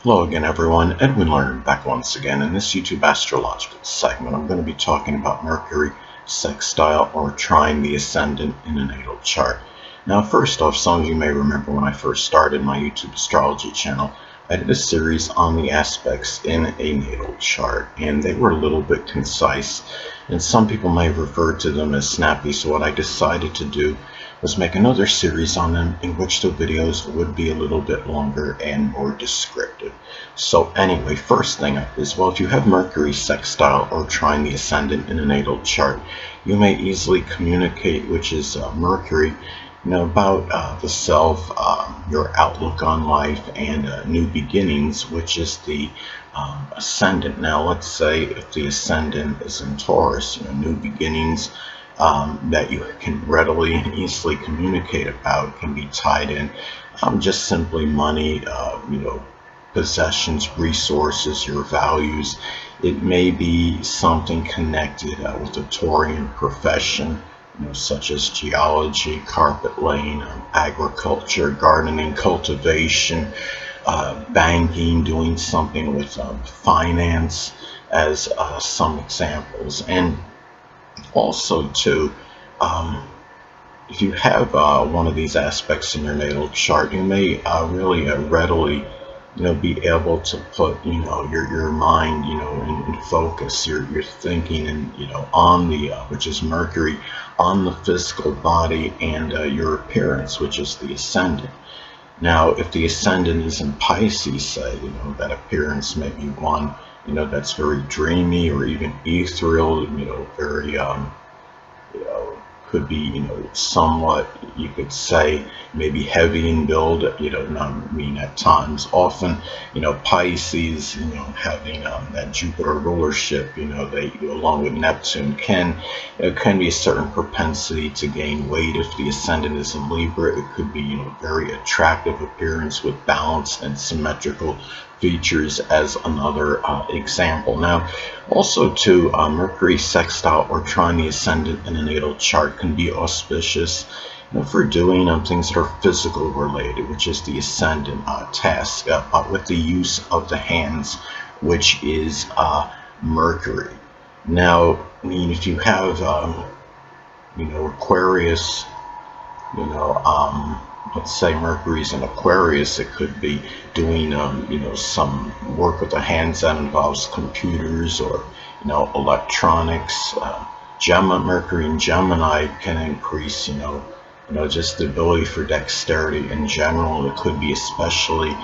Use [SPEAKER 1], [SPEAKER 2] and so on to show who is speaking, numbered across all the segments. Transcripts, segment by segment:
[SPEAKER 1] Hello again, everyone. Edwin Learner back once again. In this YouTube astrological segment, I'm going to be talking about Mercury, Sextile, or Trine, the Ascendant in a natal chart. Now, first off, some of you may remember when I first started my YouTube astrology channel, I did a series on the aspects in a natal chart, and they were a little bit concise, and some people may refer to them as snappy. So what I decided to do was make another series on them in which the videos would be a little bit longer and more descriptive. So anyway, first thing up is, well, if you have Mercury sextile or trine the ascendant in a natal chart, you may easily communicate, which is Mercury, about the self, your outlook on life, and new beginnings, which is the ascendant. Now, let's say if the ascendant is in Taurus, new beginnings that you can readily and easily communicate about can be tied in just simply money, possessions, resources, your values. It may be something connected with a Taurian profession, such as geology, carpet laying, agriculture, gardening, cultivation, banking, doing something with finance, as some examples. And also, too, um, if you have one of these aspects in your natal chart, you may really readily, be able to put, your mind, in focus, your thinking, and on the which is Mercury, on the physical body and your appearance, which is the ascendant. Now, if the ascendant is in Pisces, say, that appearance may be one, that's very dreamy or even ethereal, very you know, could be, somewhat, you could say, maybe heavy in build, not mean at times. Often, Pisces, having that Jupiter rulership, they, along with Neptune, can be a certain propensity to gain weight. If the ascendant is in Libra, it could be, very attractive appearance with balanced and symmetrical features as another example. Now, also too, Mercury sextile or trine the ascendant in a natal chart can be auspicious, for doing things that are physical related, which is the ascendant task with the use of the hands, which is Mercury. Now, I mean, if you have, Aquarius, you know, um, let's say Mercury's in Aquarius, it could be doing, some work with the hands that involves computers or, electronics. Mercury in Gemini can increase, just the ability for dexterity in general. It could be especially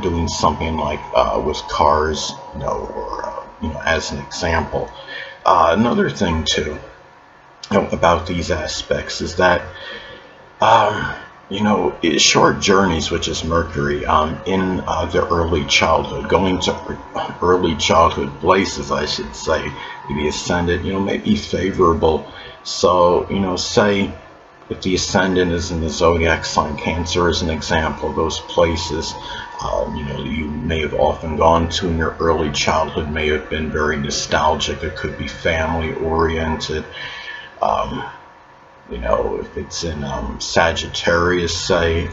[SPEAKER 1] doing something like with cars, or, as an example. Another thing too, about these aspects is that short journeys, which is Mercury, in the early childhood, going to early childhood places, I should say, the ascendant, may be favorable. So, say if the ascendant is in the zodiac sign Cancer, as an example, those places, you may have often gone to in your early childhood may have been very nostalgic. It could be family oriented. Um, if it's in Sagittarius, say,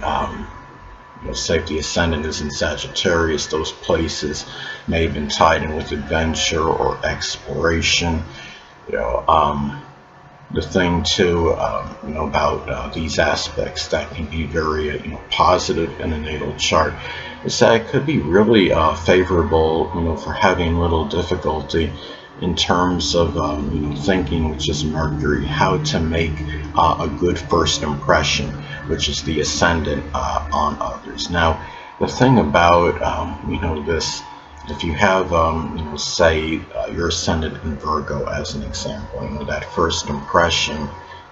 [SPEAKER 1] say if the ascendant is in Sagittarius, those places may have been tied in with adventure or exploration. You know, um, the thing too, about these aspects that can be very, positive in a natal chart is that it could be really favorable, for having little difficulty in terms of thinking, which is Mercury, how to make a good first impression, which is the ascendant on others. Now, the thing about this, if you have say your ascendant in Virgo as an example, that first impression,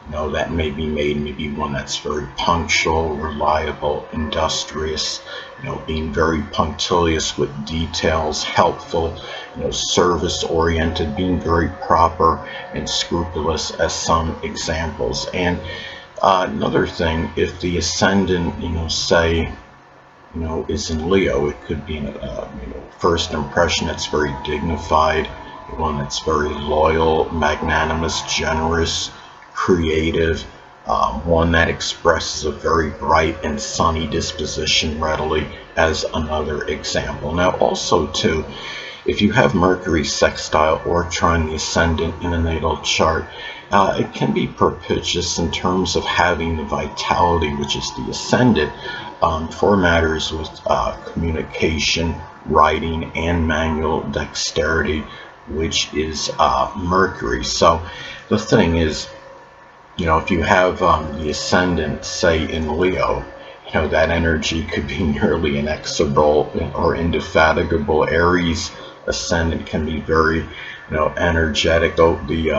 [SPEAKER 1] that may be made, maybe one that's very punctual, reliable, industrious, being very punctilious with details, helpful, service oriented, being very proper and scrupulous as some examples. And another thing, if the ascendant, say, is in Leo, it could be first impression that's very dignified, one that's very loyal, magnanimous, generous, creative, one that expresses a very bright and sunny disposition readily, as another example. Now also too, if you have Mercury sextile or trine the ascendant in a natal chart, it can be propitious in terms of having the vitality, which is the ascendant, for matters with communication, writing, and manual dexterity, which is Mercury. So the thing is, if you have the ascendant, say in Leo, that energy could be nearly inexorable or indefatigable. Aries ascendant can be very, energetic. Though the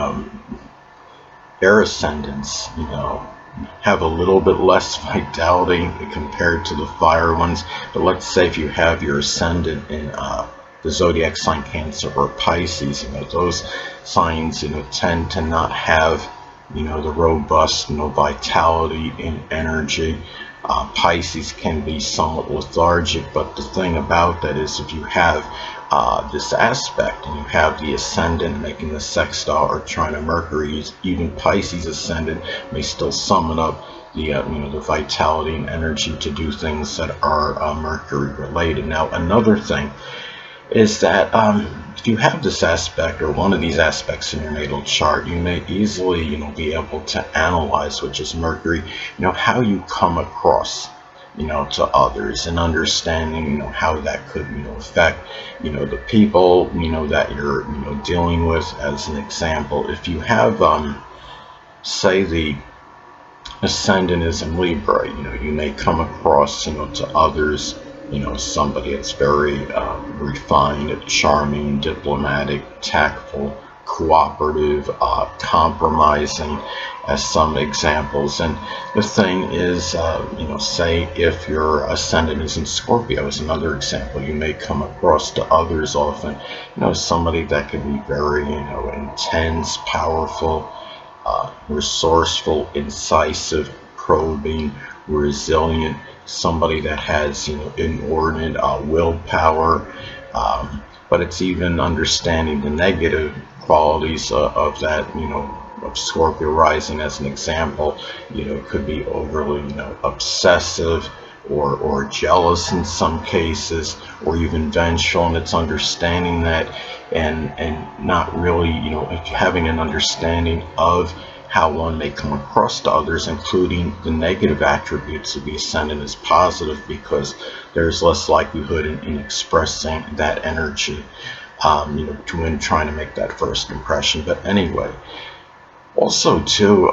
[SPEAKER 1] air ascendants, have a little bit less vitality compared to the fire ones. But let's say if you have your ascendant in the zodiac sign Cancer or Pisces, those signs, tend to not have, the robust, vitality and energy. Pisces can be somewhat lethargic, but the thing about that is if you have this aspect and you have the ascendant making the sextile or trine of Mercury, even Pisces ascendant may still summon up the the vitality and energy to do things that are Mercury related. Now another thing is that if you have this aspect or one of these aspects in your natal chart, you may easily, be able to analyze, which is Mercury, how you come across, to others, and understanding, how that could, affect, the people, that you're, dealing with. As an example, if you have, say the ascendant is in Libra, you may come across, to others, somebody that's very refined, charming, diplomatic, tactful, cooperative, compromising, as some examples. And the thing is, say if your ascendant is in Scorpio, as another example, you may come across to others often, somebody that can be very, intense, powerful, resourceful, incisive, probing, resilient, somebody that has, inordinate willpower. But it's even understanding the negative qualities of that, of Scorpio rising, as an example. It could be overly, obsessive, or jealous in some cases, or even vengeful, and it's understanding that, and not really, having an understanding of how one may come across to others, including the negative attributes of the ascendant as positive, because there's less likelihood in expressing that energy, when trying to make that first impression. But anyway, also too,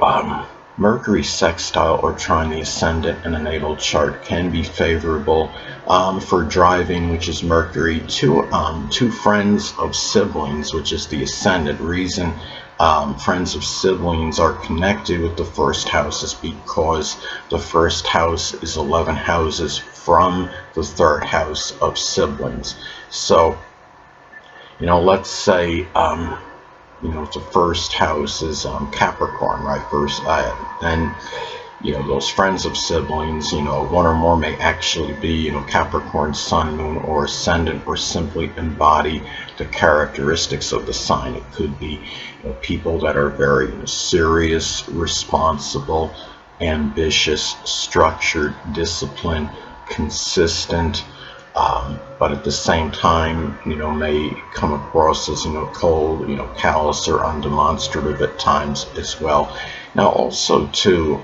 [SPEAKER 1] Mercury sextile or trine the ascendant in a natal chart can be favorable for driving, which is Mercury, to friends of siblings, which is the ascendant. Reason friends of siblings are connected with the first house is because the first house is 11 houses from the third house of siblings. So, let's say the first house is Capricorn, right? First, then those friends of siblings, one or more may actually be, Capricorn, Sun, Moon, or Ascendant, or simply embody the characteristics of the sign. It could be, people that are very serious, responsible, ambitious, structured, disciplined, consistent, but at the same time, may come across as, cold, callous, or undemonstrative at times as well. Now, also, too,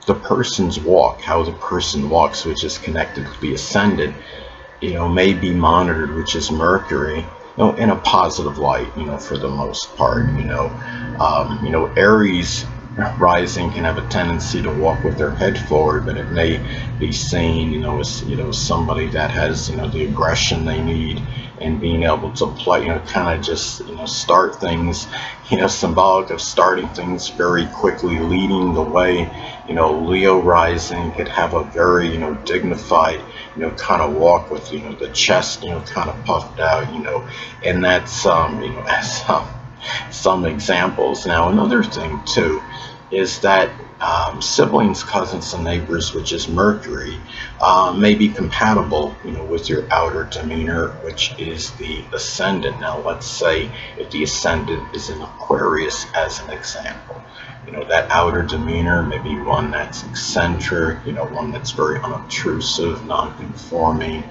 [SPEAKER 1] the person's walk, how the person walks, which is connected to the ascendant, may be monitored, which is Mercury, in a positive light, for the most part. Aries rising can have a tendency to walk with their head forward, but it may be seen, as somebody that has, the aggression they need, and being able to play, kind of just, start things, symbolic of starting things very quickly, leading the way. Leo rising could have a very, dignified, kind of walk with, the chest, kind of puffed out, and that's, as some examples. Now, another thing too is that siblings, cousins, and neighbors, which is Mercury, may be compatible, with your outer demeanor, which is the ascendant. Now, let's say if the ascendant is in Aquarius, as an example, that outer demeanor may be one that's eccentric, one that's very unobtrusive, non-conforming,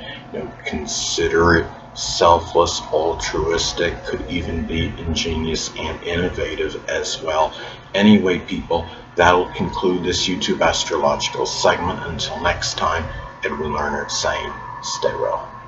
[SPEAKER 1] considerate, selfless, altruistic, could even be ingenious and innovative as well. Anyway, people, that'll conclude this YouTube astrological segment. Until next time, Edwin Learner saying, stay well.